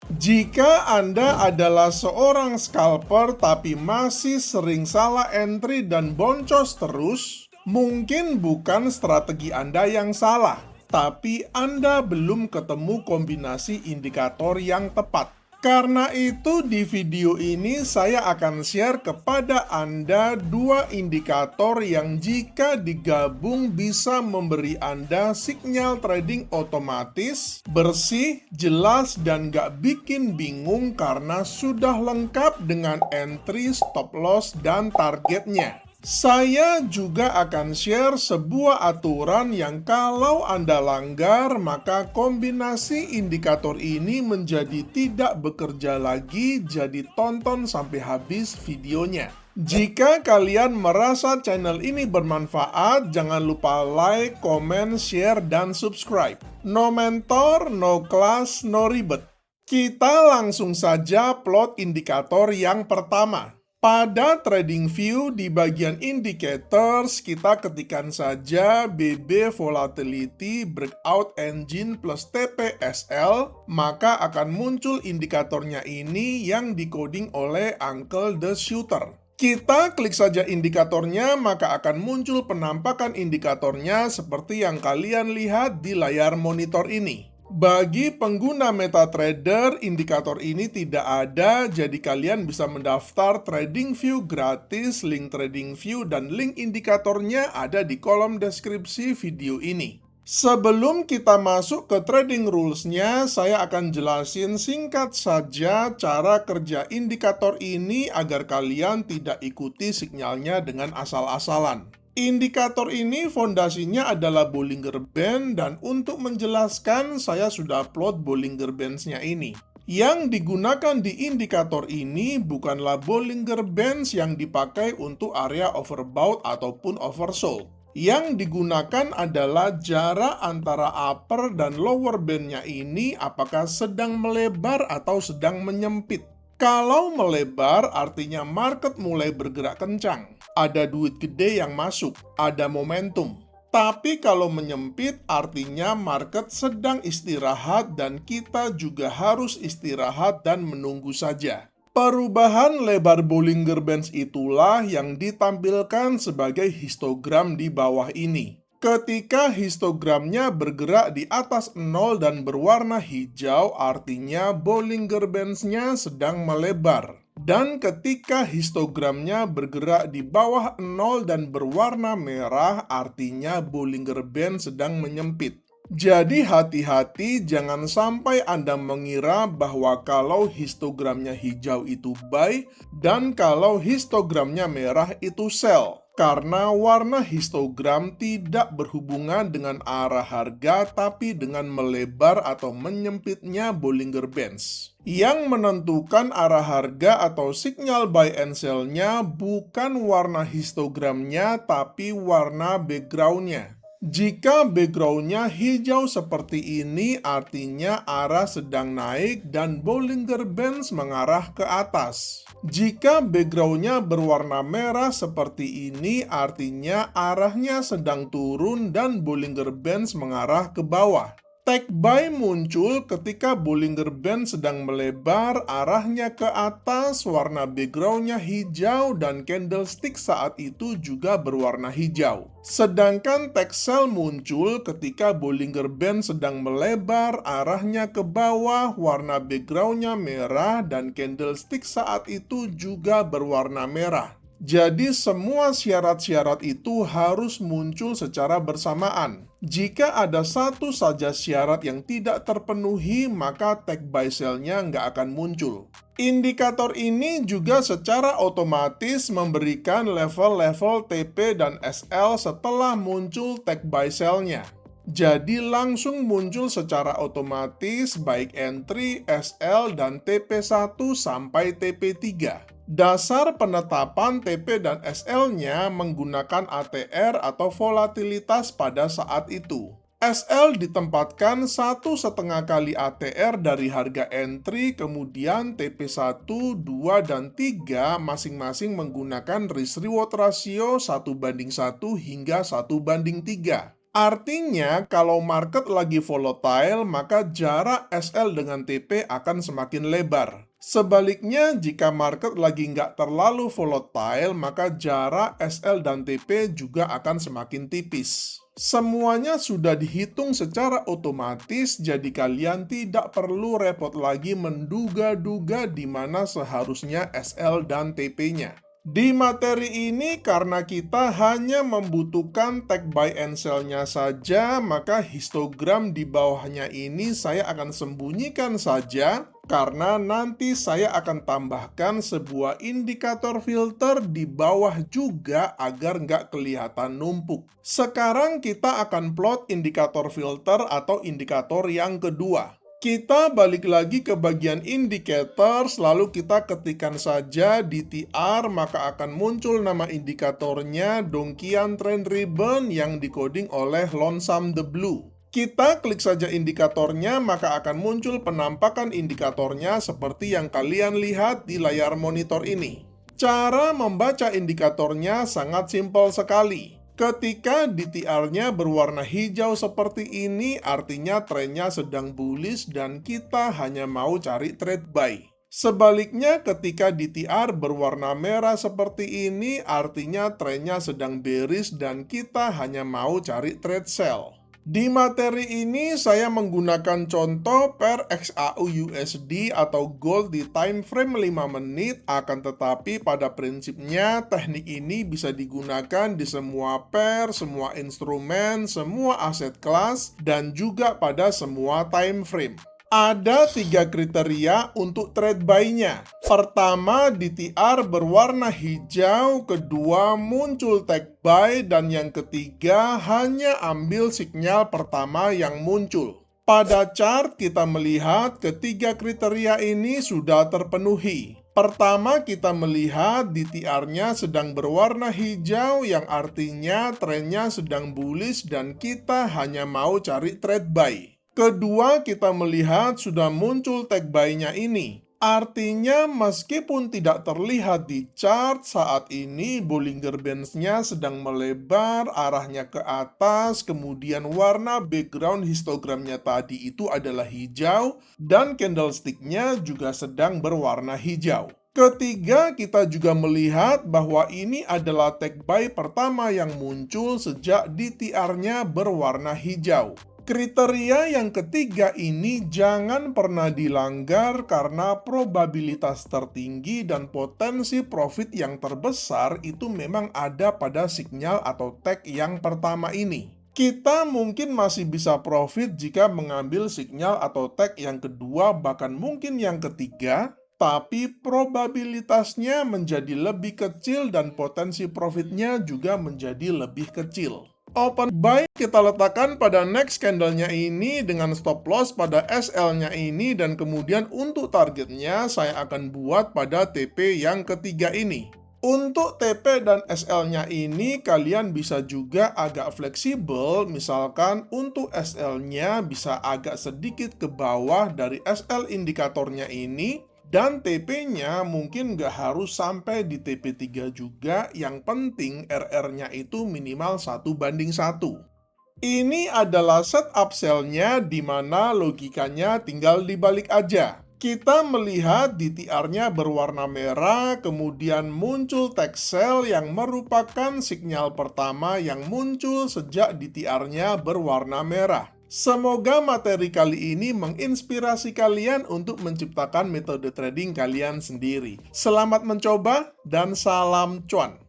Jika Anda adalah seorang scalper tapi masih sering salah entry dan boncos terus, mungkin bukan strategi Anda yang salah, tapi Anda belum ketemu kombinasi indikator yang tepat. Karena itu di video ini saya akan share kepada Anda dua indikator yang jika digabung bisa memberi Anda sinyal trading otomatis, bersih, jelas, dan gak bikin bingung karena sudah lengkap dengan entry, stop loss, dan targetnya. Saya juga akan share sebuah aturan yang kalau Anda langgar, maka kombinasi indikator ini menjadi tidak bekerja lagi, jadi tonton sampai habis videonya. Jika kalian merasa channel ini bermanfaat, jangan lupa like, komen, share, dan subscribe. No mentor, no class, no ribet. Kita langsung saja plot indikator yang pertama. Pada TradingView di bagian indicators, kita ketikkan saja BB Volatility Breakout Engine plus TPSL, maka akan muncul indikatornya ini yang dikoding oleh Uncle the Shooter. Kita klik saja indikatornya, maka akan muncul penampakan indikatornya seperti yang kalian lihat di layar monitor ini. Bagi pengguna MetaTrader, indikator ini tidak ada, jadi kalian bisa mendaftar TradingView gratis. Link TradingView dan link indikatornya ada di kolom deskripsi video ini. Sebelum kita masuk ke trading rules-nya, saya akan jelasin singkat saja cara kerja indikator ini agar kalian tidak ikuti sinyalnya dengan asal-asalan. Indikator ini fondasinya adalah Bollinger Band, dan untuk menjelaskan saya sudah plot Bollinger Bands-nya ini. Yang digunakan di indikator ini bukanlah Bollinger Bands yang dipakai untuk area overbought ataupun oversold. Yang digunakan adalah jarak antara upper dan lower band-nya ini apakah sedang melebar atau sedang menyempit. Kalau melebar artinya market mulai bergerak kencang. Ada duit gede yang masuk, ada momentum. Tapi kalau menyempit artinya market sedang istirahat dan kita juga harus istirahat dan menunggu saja. Perubahan lebar Bollinger Bands itulah yang ditampilkan sebagai histogram di bawah ini. Ketika histogramnya bergerak di atas 0 dan berwarna hijau, artinya Bollinger Bands-nya sedang melebar. Dan ketika histogramnya bergerak di bawah 0 dan berwarna merah, artinya Bollinger Band sedang menyempit. Jadi hati-hati jangan sampai Anda mengira bahwa kalau histogramnya hijau itu buy dan kalau histogramnya merah itu sell. Karena warna histogram tidak berhubungan dengan arah harga tapi dengan melebar atau menyempitnya Bollinger Bands. Yang menentukan arah harga atau sinyal buy and sell-nya bukan warna histogramnya tapi warna background-nya. Jika background-nya hijau seperti ini, artinya arah sedang naik dan Bollinger Bands mengarah ke atas. Jika background-nya berwarna merah seperti ini, artinya arahnya sedang turun dan Bollinger Bands mengarah ke bawah. Take buy muncul ketika Bollinger Band sedang melebar, arahnya ke atas, warna background-nya hijau, dan candlestick saat itu juga berwarna hijau. Sedangkan take sell muncul ketika Bollinger Band sedang melebar, arahnya ke bawah, warna background-nya merah, dan candlestick saat itu juga berwarna merah. Jadi semua syarat-syarat itu harus muncul secara bersamaan. Jika ada satu saja syarat yang tidak terpenuhi, maka take buy sell-nya nggak akan muncul. Indikator ini juga secara otomatis memberikan level-level TP dan SL setelah muncul take buy sell-nya. Jadi langsung muncul secara otomatis baik entry, SL, dan TP1 sampai TP3. Dasar penetapan TP dan SL-nya menggunakan ATR atau volatilitas pada saat itu. SL ditempatkan 1,5 kali ATR dari harga entry, kemudian TP1, 2, dan 3 masing-masing menggunakan risk-reward ratio 1:1 hingga 1:3. Artinya, kalau market lagi volatile, maka jarak SL dengan TP akan semakin lebar. Sebaliknya, jika market lagi nggak terlalu volatile, maka jarak SL dan TP juga akan semakin tipis. Semuanya sudah dihitung secara otomatis, jadi kalian tidak perlu repot lagi menduga-duga di mana seharusnya SL dan TP-nya. Di materi ini, karena kita hanya membutuhkan tag buy and sell-nya saja, maka histogram di bawahnya ini saya akan sembunyikan saja, karena nanti saya akan tambahkan sebuah indikator filter di bawah juga agar nggak kelihatan numpuk. Sekarang kita akan plot indikator filter atau indikator yang kedua. Kita balik lagi ke bagian indicators, lalu kita ketikkan saja DTR, maka akan muncul nama indikatornya Donchian Trend Ribbon yang dikoding oleh Lonesome the Blue. Kita klik saja indikatornya, maka akan muncul penampakan indikatornya seperti yang kalian lihat di layar monitor ini. Cara membaca indikatornya sangat simpel sekali. Ketika DTR-nya berwarna hijau seperti ini, artinya trennya sedang bullish dan kita hanya mau cari trade buy. Sebaliknya, ketika DTR berwarna merah seperti ini, artinya trennya sedang bearish dan kita hanya mau cari trade sell. Di materi ini saya menggunakan contoh per XAU USD atau gold di time frame 5 menit, akan tetapi pada prinsipnya teknik ini bisa digunakan di semua pair, semua instrumen, semua aset kelas, dan juga pada semua time frame. Ada 3 kriteria untuk trade buy-nya. Pertama, DTR berwarna hijau, kedua muncul tag buy, dan yang ketiga hanya ambil sinyal pertama yang muncul. Pada chart kita melihat ketiga kriteria ini sudah terpenuhi. Pertama, kita melihat DTR-nya sedang berwarna hijau yang artinya trennya sedang bullish dan kita hanya mau cari trade buy. Kedua, kita melihat sudah muncul tag buy-nya ini. Artinya, meskipun tidak terlihat di chart saat ini, Bollinger Bands-nya sedang melebar, arahnya ke atas, kemudian warna background histogramnya tadi itu adalah hijau, dan candlestick-nya juga sedang berwarna hijau. Ketiga, kita juga melihat bahwa ini adalah tag buy pertama yang muncul sejak DTR-nya berwarna hijau. Kriteria yang ketiga ini jangan pernah dilanggar karena probabilitas tertinggi dan potensi profit yang terbesar itu memang ada pada sinyal atau tag yang pertama ini. Kita mungkin masih bisa profit jika mengambil sinyal atau tag yang kedua, bahkan mungkin yang ketiga, tapi probabilitasnya menjadi lebih kecil dan potensi profitnya juga menjadi lebih kecil. Open buy kita letakkan pada next candle-nya ini dengan stop loss pada SL-nya ini, dan kemudian untuk targetnya saya akan buat pada TP yang ketiga ini. Untuk TP dan SL-nya ini kalian bisa juga agak fleksibel, misalkan untuk SL-nya bisa agak sedikit ke bawah dari SL indikatornya ini, dan TP-nya mungkin nggak harus sampai di TP3 juga, yang penting RR-nya itu minimal 1:1. Ini adalah setup sell-nya di mana logikanya tinggal dibalik aja. Kita melihat DTR-nya berwarna merah, kemudian muncul tag sell yang merupakan sinyal pertama yang muncul sejak DTR-nya berwarna merah. Semoga materi kali ini menginspirasi kalian untuk menciptakan metode trading kalian sendiri. Selamat mencoba dan salam cuan!